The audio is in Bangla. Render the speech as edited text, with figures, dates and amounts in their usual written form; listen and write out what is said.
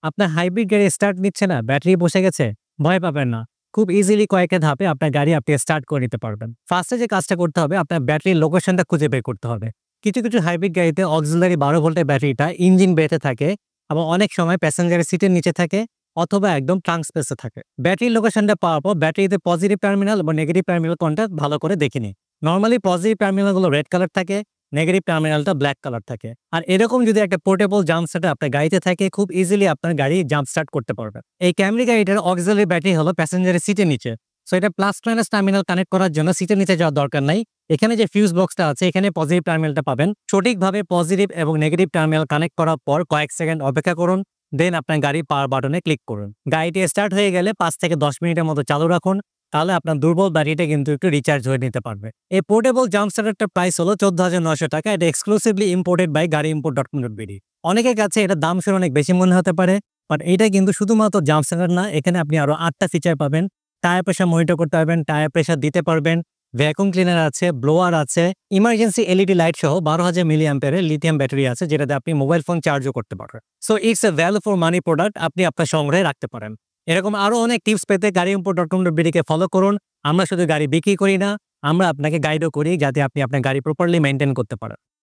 আপনার হাইব্রিড গাড়ি স্টার্ট নিচ্ছে না, ব্যাটারি বসে গেছে, ভয় পাবেন না। খুব ইজিলি কয়েকটা ধাপে আপনার গাড়ি আপনি স্টার্ট করে নিতে পারবেন। ফার্স্টে যে কাজটা করতে হবে, আপনার ব্যাটারির লোকেশনটা খুঁজে বের করতে হবে। কিছু, কিছু হাইব্রিড গাড়িতে অক্সিলারি 12 ভোল্টের ব্যাটারিটা ইঞ্জিন বেতে থাকে এবং অনেক সময় প্যাসেঞ্জারের সিটের নিচে থাকে অথবা একদম ট্রাঙ্ক স্পেসে থাকে। ব্যাটারির লোকেশনটা পাওয়ার পর ব্যাটারিতে পজিটিভ টার্মিনাল এবং নেগেটিভ টার্মিনাল কোনটা ভালো করে দেখে নিন। নরমালি পজিটিভ টার্মিনালগুলো রেড কালার থাকে, নেগেটিভ টার্মিনালটা ব্ল্যাক কালার থাকে। আর এরকম যদি একটা পোর্টেবল জাম্প স্টার্টার আপনার গাড়িতে থাকে, খুব ইজিলি আপনার গাড়ি জাম্প স্টার্ট করতে পারবেন। এই ক্যামরি গাড়িটার অক্সিলারি ব্যাটারি হলো প্যাসেঞ্জারের সিটের নিচে। সো এটা প্লাস মাইনাস টার্মিনাল কানেক্ট করার জন্য সিটের নিচে যাওয়ার দরকার নাই। এখানে যে ফিউজ বক্সটা আছে, এখানে পজিটিভ টার্মিনালটা পাবেন। সঠিকভাবে পজিটিভ এবং নেগেটিভ টার্মিনাল কানেক্ট করার পর কয়েক সেকেন্ড অপেক্ষা করুন, দেন আপনার গাড়ি পাওয়ার বাটনে ক্লিক করুন। গাড়িটি স্টার্ট হয়ে গেলে 5 থেকে 10 মিনিটের মতো চালু রাখুন, তাহলে আপনার দুর্বল ব্যাটারিটা কিন্তু একটু রিচার্জ হয়ে নিতে পারবে। এই পোর্টেবল জাম্প স্টার্টারটার প্রাইস হলো 14,900 টাকা। এটা এক্সক্লুসিভলি ইম্পোর্টেড বাই গাড়িimport.com.bd। অনেকের কাছে এটা দাম শুনে অনেক বেশি মনে হতে পারে, বাট এটা কিন্তু শুধুমাত্র জাম্প স্টার্টার না, এখানে আপনি আরো 8টা ফিচার পাবেন। টায়ার প্রেশার মনিটর করতে পারবেন, টায়ার প্রেশার দিতে পারবেন, ভ্যাকুয়াম ক্লিনার আছে, ব্লোয়ার আছে, ইমার্জেন্সি এলইডি লাইট সহ 12,000 মিলিঅ্যাম্পিয়ারের লিথিয়াম ব্যাটারি আছে, যেটাতে আপনি মোবাইল ফোন চার্জও করতে পারবেন। So it's a value for money product, আপনি আপনার সংগ্রহে রাখতে পারেন। এরকম আরো অনেক টিপস পেতে গাড়িimport.com.bd কে ফলো করুন। আমরা শুধু গাড়ি বিক্রি করি না, আমরা আপনাকে গাইডও করি যাতে আপনি আপনার গাড়ি প্রপারলি মেইনটেইন করতে পারেন।